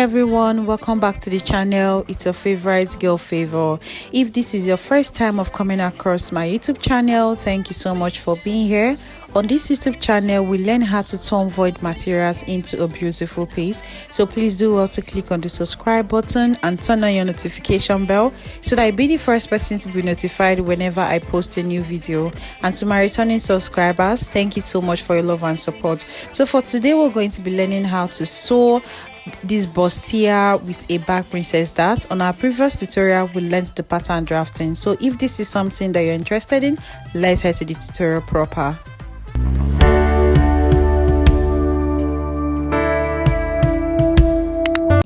everyone, welcome back to the channel. It's your favorite girl Favor. If this is your first time of coming across my YouTube channel, thank you so much for being here. On this YouTube channel, we learn how to turn void materials into a beautiful piece. So please do well to click on the subscribe button and turn on your notification bell so that you'll be the first person to be notified whenever I post a new video. And to my returning subscribers, thank you so much for your love and support. So for today, we're going to be learning how to sew this bustier with a back princess dart. On our previous tutorial, we learned the pattern drafting. So if this is something that you're interested in, let's head to the tutorial proper.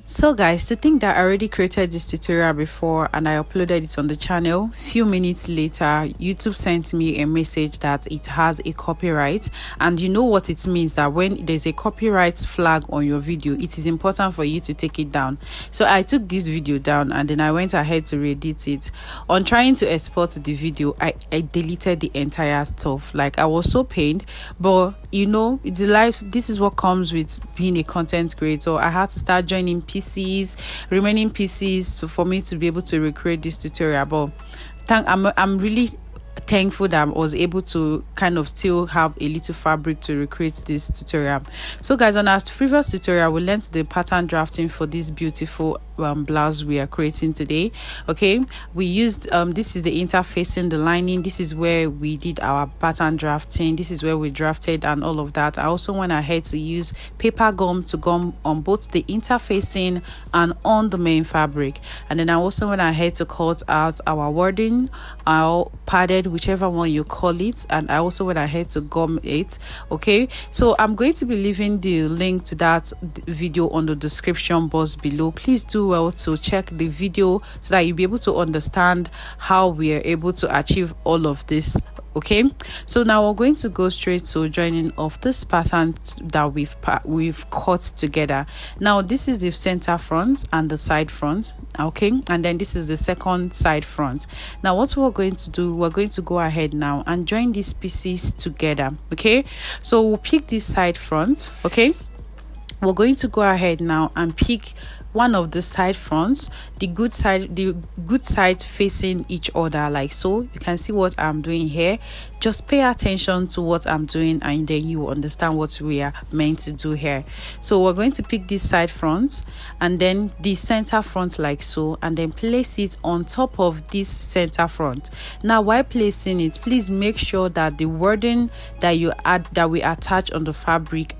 So guys, to think that I already created this tutorial before and I uploaded it on the channel, few minutes later YouTube sent me a message that it has a copyright, and you know what it means, that when there's a copyright flag on your video, it is important for you to take it down. So I took this video down and then I went ahead to re-edit it. On trying to export the video, I deleted the entire stuff. Like, I was so pained, but you know, it's life. This is what comes with being a content creator. I had to start joining remaining PCs for me to be able to recreate this tutorial. But I'm really thankful that I was able to kind of still have a little fabric to recreate this tutorial. So guys, on our previous tutorial, we learned the pattern drafting for this beautiful blouse we are creating today. Okay, we used this is the interfacing, the lining. This is where we did our pattern drafting. This is where we drafted and all of that. I also went ahead to use paper gum to gum on both the interfacing and on the main fabric, and then I also went ahead to cut out our wording, our padded, whichever one you call it, and I also went ahead to gum it. Okay, so I'm going to be leaving the link to that video on the description box below. Please do well to check the video so that you'll be able to understand how we are able to achieve all of this. Okay, so now we're going to go straight to joining of this pattern that we've cut together. Now this is the center front and the side front, okay, and then this is the second side front. Now what we're going to do, we're going to go ahead now and join these pieces together. Okay, so we'll pick this side front. Okay, we're going to go ahead now and pick one of the side fronts, the good side facing each other, like so. You can see what I'm doing here. Just pay attention to what I'm doing and then you will understand what we are meant to do here. So we're going to pick this side front and then the center front, like so, and then place it on top of this center front. Now while placing it, please make sure that the wording that we attach on the fabric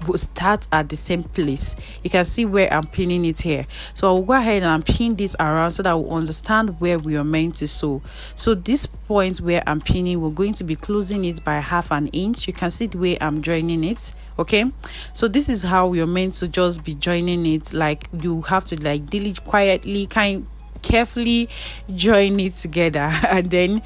will start at the same place. You can see where I'm pinning it here. So I'll go ahead and pin this around so that we'll understand where we are meant to sew. So this point where I'm pinning, we're going to be closing it by ½ an inch. You can see the way I'm joining it. Okay, so this is how we're meant to just be joining it. Like, you have to like delete quietly, carefully join it together, and then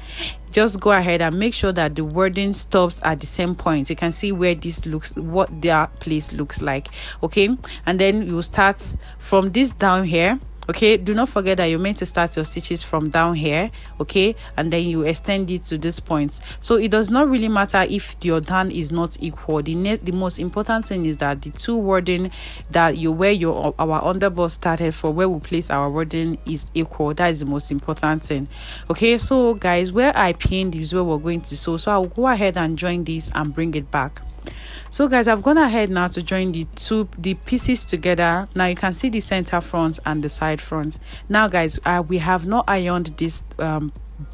just go ahead and make sure that the wording stops at the same point. You can see where this looks, what their place looks like. Okay, and then you start from this down here. Okay, do not forget that you're meant to start your stitches from down here. Okay, and then you extend it to this point. So it does not really matter if your down is not equal. The most important thing is that the two wording that our underbust started for, where we place our wording, is equal. That is the most important thing. Okay, so guys, where I pinned is where we're going to sew. So I'll go ahead and join this and bring it back. So guys, I've gone ahead now to join the pieces together. Now you can see the center front and the side front. Now guys, we have not ironed this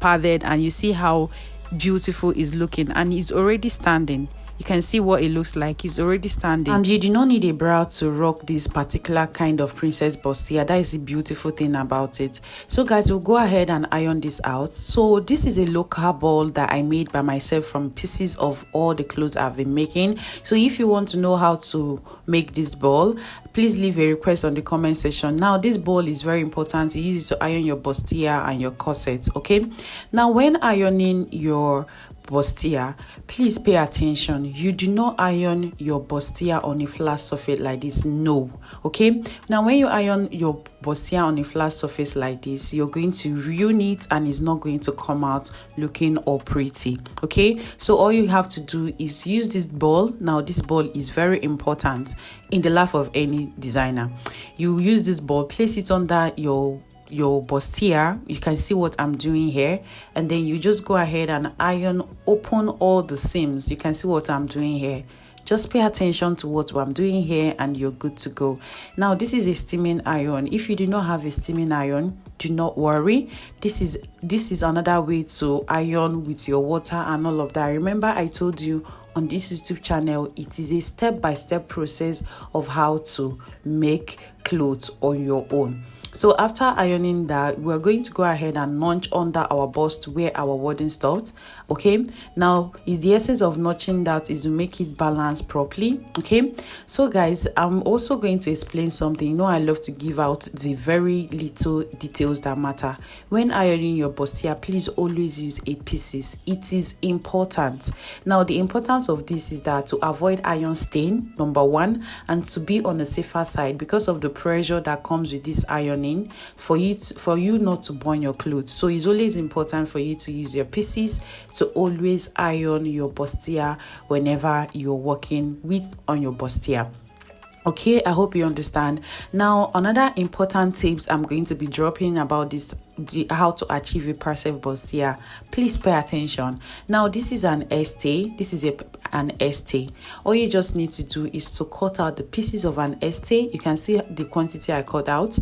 padded, and you see how beautiful it's looking, and it's already standing. You can see what it looks like. It's already standing, and you do not need a bra to rock this particular kind of princess bustier. That is the beautiful thing about it. So guys, we'll go ahead and iron this out. So this is a local ball that I made by myself from pieces of all the clothes I've been making. So if you want to know how to make this ball, please leave a request on the comment section. Now this ball is very important. You use it to iron your bustier and your corset. Okay, now when ironing your bustier, please pay attention. You do not iron your bustier on a flat surface like this. No. Okay, now when you iron your bustier on a flat surface like this, you're going to ruin it and it's not going to come out looking all pretty. Okay, so all you have to do is use this ball. Now this ball is very important in the life of any designer. You use this ball, place it under your bustier. You can see what I'm doing here, and then you just go ahead and open all the seams. You can see what I'm doing here. Just pay attention to what I'm doing here and you're good to go. Now this is a steaming iron. If you do not have a steaming iron, do not worry. This is another way to iron with your water and all of that. Remember, I told you on this YouTube channel, it is a step-by-step process of how to make clothes on your own. So after ironing that, we're going to go ahead and notch under our bust where our wording stopped. Okay, now is the essence of notching that is to make it balance properly. Okay, so guys, I'm also going to explain something. You know, I love to give out the very little details that matter. When ironing your bustier, please always use a pieces. It is important. Now the importance of this is that to avoid iron stain, number one, and to be on the safer side because of the pressure that comes with this ironing, for you not to burn your clothes. So it's always important for you to use your pieces to always iron your bustier whenever you're working on your bustier. Okay, I hope you understand. Now, another important tips I'm going to be dropping about how to achieve a perfect bustier. Please pay attention. Now, this is an ST. This is an ST. All you just need to do is to cut out the pieces of an ST. You can see the quantity I cut out.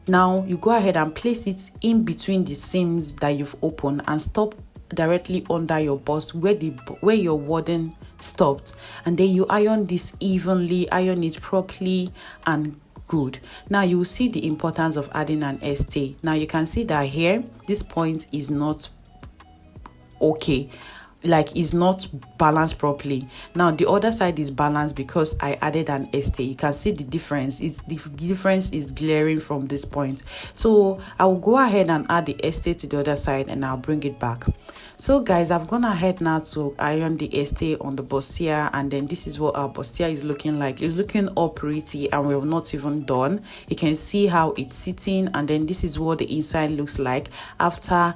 Now, you go ahead and place it in between the seams that you've opened and stop directly under your bust where your wording stopped, and then you iron this evenly, iron it properly and good. Now you will see the importance of adding an ST. Now you can see that here this point is not okay, like is not balanced properly. Now the other side is balanced because I added an ST. You can see the difference. The difference is glaring from this point. So I will go ahead and add the ST to the other side and I'll bring it back. So guys, I've gone ahead now to iron the ST on the bustier, and then this is what our bustier is looking like. It's looking all pretty and we're not even done. You can see how it's sitting, and then this is what the inside looks like after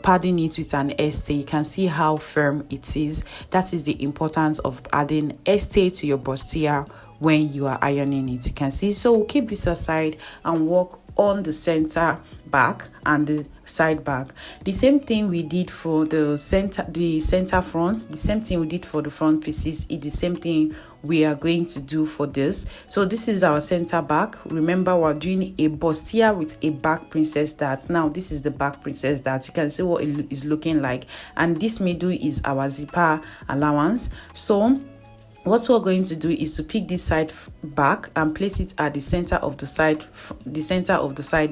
padding it with an ST. You can see how firm it is. That is the importance of adding ST to your bustier when you are ironing it. You can see. So we'll keep this aside and work on the center back and the side back. The same thing we did for the center front, the same thing we did for the front pieces is the same thing we are going to do for this. So this is our center back. Remember, we're doing a bustier with a back princess dart. Now this is the back princess dart. You can see what it is looking like, and this middle is our zipper allowance. So what we're going to do is to pick this side back and place it at the center of the side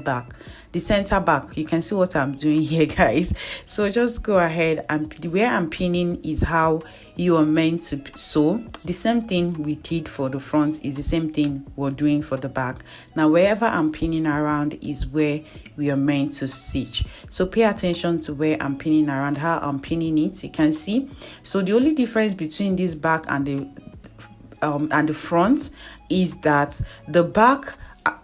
back. The center back. You can see what I'm doing here, guys. So just go ahead, and where I'm pinning is how you are meant to sew. The same thing we did for the front is the same thing we're doing for the back. Now wherever I'm pinning around is where we are meant to stitch. So pay attention to where I'm pinning around, how I'm pinning it. You can see. So the only difference between this back and the front is that the back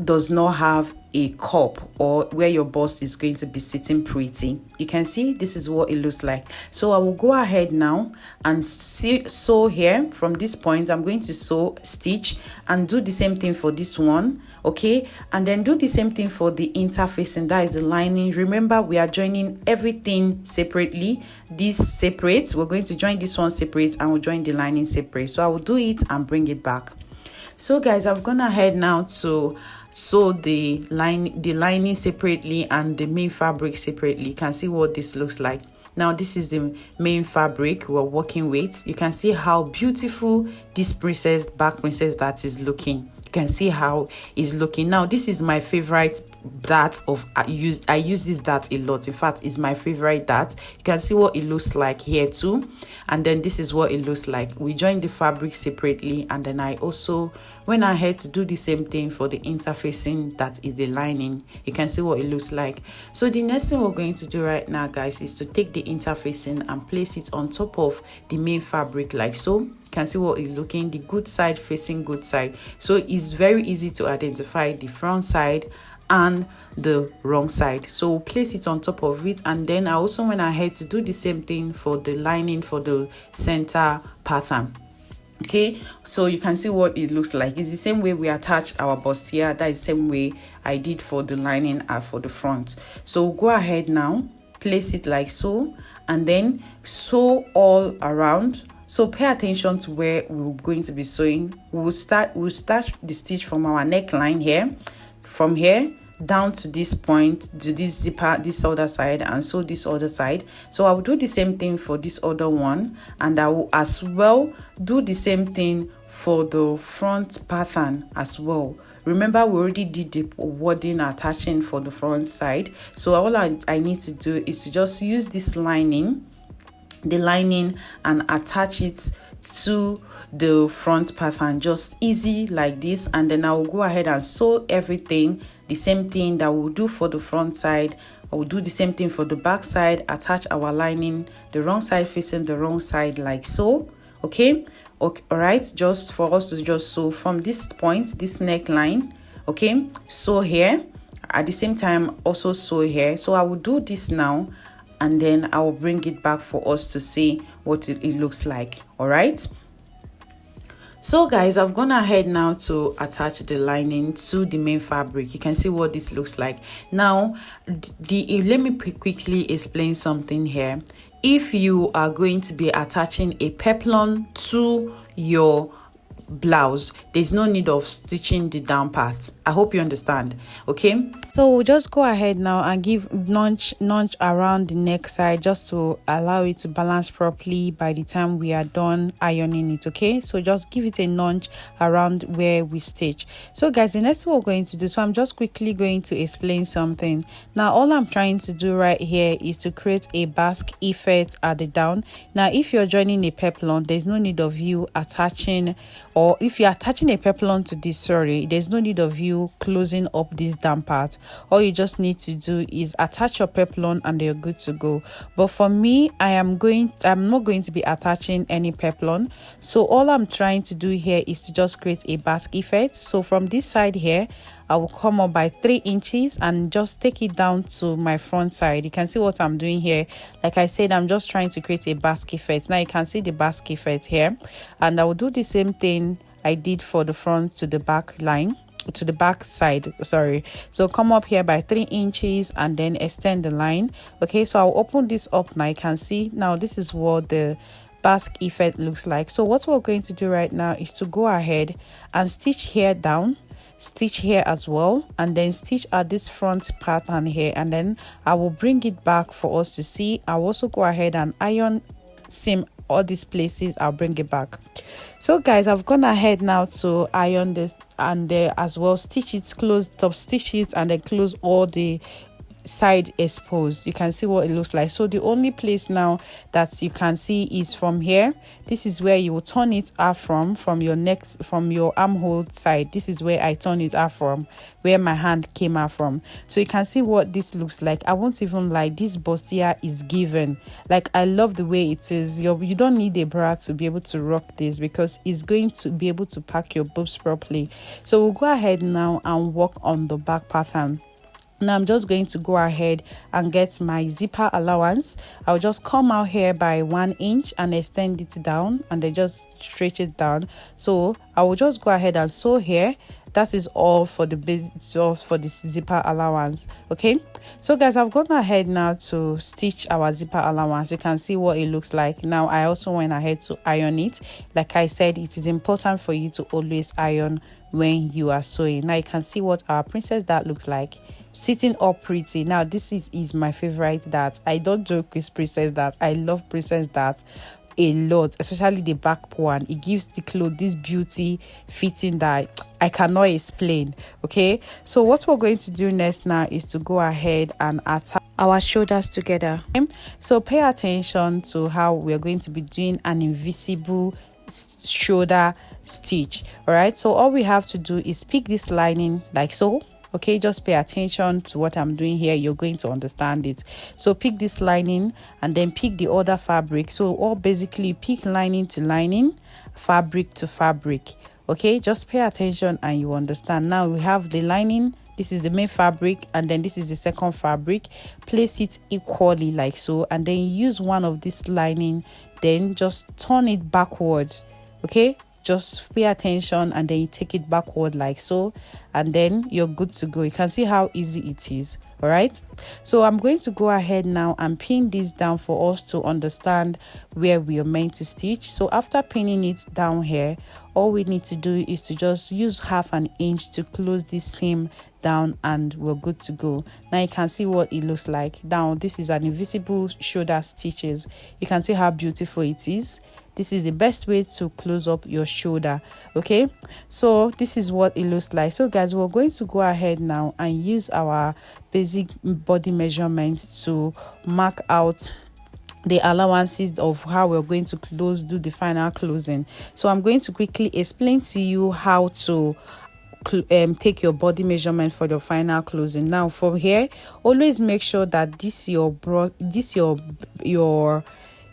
does not have a cup or where your bust is going to be sitting pretty. You can see this is what it looks like. So I will go ahead now and sew here. From this point I'm going to stitch and do the same thing for this one. Okay, and then do the same thing for the interfacing, that is the lining. Remember, we are joining everything separately. This separate, we're going to join this one separate and we'll join the lining separate. So I will do it and bring it back. So guys, I've gone ahead now to sew the lining separately and the main fabric separately. You can see what this looks like. Now this is the main fabric we're working with. You can see how beautiful this back princess that is looking. You can see how it's looking. Now this is my favorite dart of I use this dart a lot. In fact, it's my favorite dart. You can see what it looks like here too, and then this is what it looks like. We joined the fabric separately, and then I also went ahead to do the same thing for the interfacing, that is the lining. You can see what it looks like. So the next thing we're going to do right now, guys, is to take the interfacing and place it on top of the main fabric like so. You can see what it's looking, the good side facing good side. So it's very easy to identify the front side and the wrong side. So place it on top of it, and then I also went ahead to do the same thing for the lining for the center pattern. Okay, so you can see what it looks like. It's the same way we attach our bustier. That is the same way I did for the lining and for the front. So go ahead now, place it like so, and then sew all around. So pay attention to where we're going to be sewing. We'll start the stitch from our neckline here, from here down to this point, to this zipper, this other side, and sew this other side. So I will do the same thing for this other one, and I will as well do the same thing for the front pattern as well. Remember, we already did the wording attaching for the front side, so all I need to do is to just use this lining, the lining, and attach it to the front pattern, just easy like this. And then I will go ahead and sew everything, the same thing that we'll do for the front side. I will do the same thing for the back side, attach our lining, the wrong side facing the wrong side like so. Okay, all right, just for us to just sew from this point, this neckline. Okay, sew here at the same time, also sew here. So I will do this now, and then I will bring it back for us to see what it looks like. All right, so guys, I've gone ahead now to attach the lining to the main fabric. You can see what this looks like now. Let me quickly explain something here. If you are going to be attaching a peplon to your blouse, there's no need of stitching the down part. I hope you understand. Okay, so we'll just go ahead now and give notch around the neck side, just to allow it to balance properly by the time we are done ironing it. Okay, so just give it a notch around where we stitch. So guys, the next thing we're going to do, so I'm just quickly going to explain something. Now all I'm trying to do right here is to create a basque effect at the down. Now if you're joining a peplon, there's no need of you attaching, or if you're attaching a peplon to this, there's no need of you closing up this down part. All you just need to do is attach your peplon and you're good to go. But for me, I'm not going to be attaching any peplon. So all I'm trying to do here is to just create a basque effect. So from this side here, I will come up by 3 inches and just take it down to my front side. You can see what I'm doing here. Like I said, I'm just trying to create a basque effect. Now you can see the basque effect here, and I will do the same thing I did for the front to the back line, to the back side, so come up here by 3 inches and then extend the line. Okay, so I'll open this up. Now you can see, now this is what the basque effect looks like. So what we're going to do right now is to go ahead and stitch here down, stitch here as well, and then stitch at this front pattern here, and then I will bring it back for us to see. I'll also go ahead and iron seam all these places. I'll bring it back. So guys, I've gone ahead now to iron this, and as well stitch it, close top stitches, and then close all the side exposed. You can see what it looks like. So the only place now that you can see is from here. This is where you will turn it out from your neck, from your armhole side. This is where I turn it out from, where my hand came out from. So you can see what this looks like. I won't even lie, this bustier is given. Like, I love the way it is. You don't need a bra to be able to rock this, because it's going to be able to pack your boobs properly. So we'll go ahead now and work on the back pattern. Now I'm just going to go ahead and get my zipper allowance. I'll just come out here by 1 inch and extend it down, and then just stretch it down. So I will just go ahead and sew here. That is all for the for this zipper allowance. Okay, so guys, I've gone ahead now to stitch our zipper allowance. You can see what it looks like. Now I also went ahead to iron it. Like I said, it is important for you to always iron when you are sewing. Now you can see what our princess dart looks like, sitting up pretty. Now this is my favorite dart. I don't joke with princess dart. I love princess dart. a lot, especially the back one. It gives the clothes this beauty fitting that I cannot explain. Okay, so what we're going to do next now is to go ahead and attach our shoulders together. So pay attention to how we're going to be doing an invisible shoulder stitch. All right, so all we have to do is pick this lining like so. Okay, just pay attention to what I'm doing here, you're going to understand it. So pick this lining and then pick the other fabric. So all basically pick lining to lining, fabric to fabric. Okay, just pay attention and you understand. Now we have the lining, this is the main fabric, and then this is the second fabric. Place it equally like so, and then use one of this lining, then just turn it backwards. Okay, just pay attention and then you take it backward like so, and then you're good to go. You can see how easy it is. All right, so I'm going to go ahead now and pin this down for us to understand where we are meant to stitch. So after pinning it down here, all we need to do is to just use 1/2 inch to close this seam down, and we're good to go. Now you can see what it looks like. Now this is an invisible shoulder stitches. You can see how beautiful it is. This is the best way to close up your shoulder. Okay, so this is what it looks like. So guys, we're going to go ahead now and use our basic body measurements to mark out the allowances of how we're going to do the final closing. So I'm going to quickly explain to you how to take your body measurement for your final closing. Now from here, always make sure that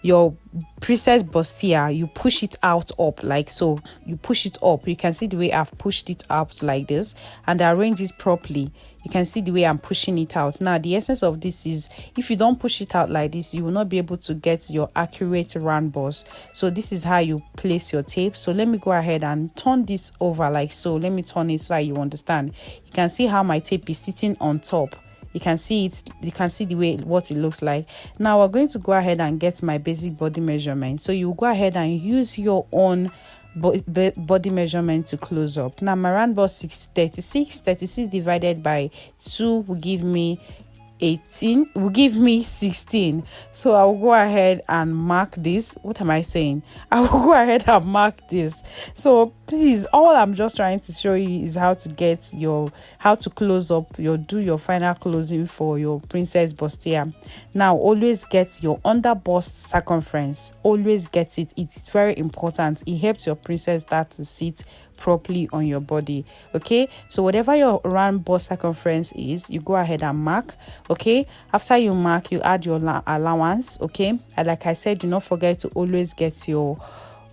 your princess bustier, you push it out up like so. You push it up. You can see the way I've pushed it out like this, and arrange it properly. You can see the way I'm pushing it out. Now the essence of this is, if you don't push it out like this, you will not be able to get your accurate round bust. So this is how you place your tape. So let me go ahead and turn this over like so. Let me turn it so that you understand. You can see how my tape is sitting on top. You can see it, you can see the way what it looks like. Now we're going to go ahead and get my basic body measurement. So you go ahead and use your own body measurement to close up. Now my round bust is 36 divided by 2 will give me 18, will give me 16. So I will go ahead and mark this. What am I saying? I will go ahead and mark this. So this is all I'm just trying to show you, is how to close up do your final closing for your princess bustier. Now always get your under bust circumference. Always get it. It's very important. It helps your princess start to sit properly on your body. Okay, so whatever your round bust circumference is, you go ahead and mark. Okay, after you mark, you add your allowance. Okay, and like I said, do not forget to always get your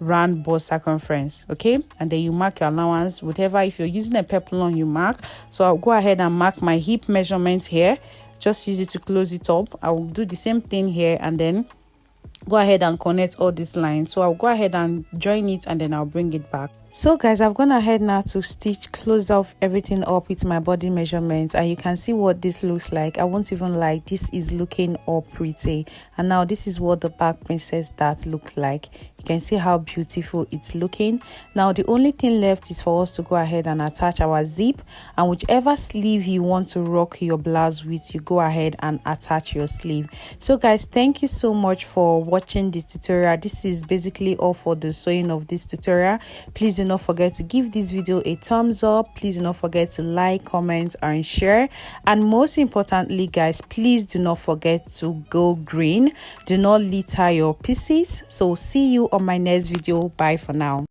round bust circumference. Okay, and then you mark your allowance, whatever. If you're using a peplum, you mark. So I'll go ahead and mark my hip measurement here. Just use it to close it up. I will do the same thing here, and then go ahead and connect all these lines. So I'll go ahead and join it, and then I'll bring it back. So guys, I've gone ahead now to close off everything up with my body measurements, and you can see what this looks like. I won't even lie, this is looking all pretty. And now this is what the back princess dart looks like. You can see how beautiful it's looking. Now the only thing left is for us to go ahead and attach our zip, and whichever sleeve you want to rock your blouse with, you go ahead and attach your sleeve. So guys, thank you so much for watching this tutorial. This is basically all for the sewing of this tutorial. Please do not forget to give this video a thumbs up. Please do not forget to like, comment, and share. And most importantly guys, please do not forget to go green. Do not litter your pieces. So see you on my next video. Bye for now.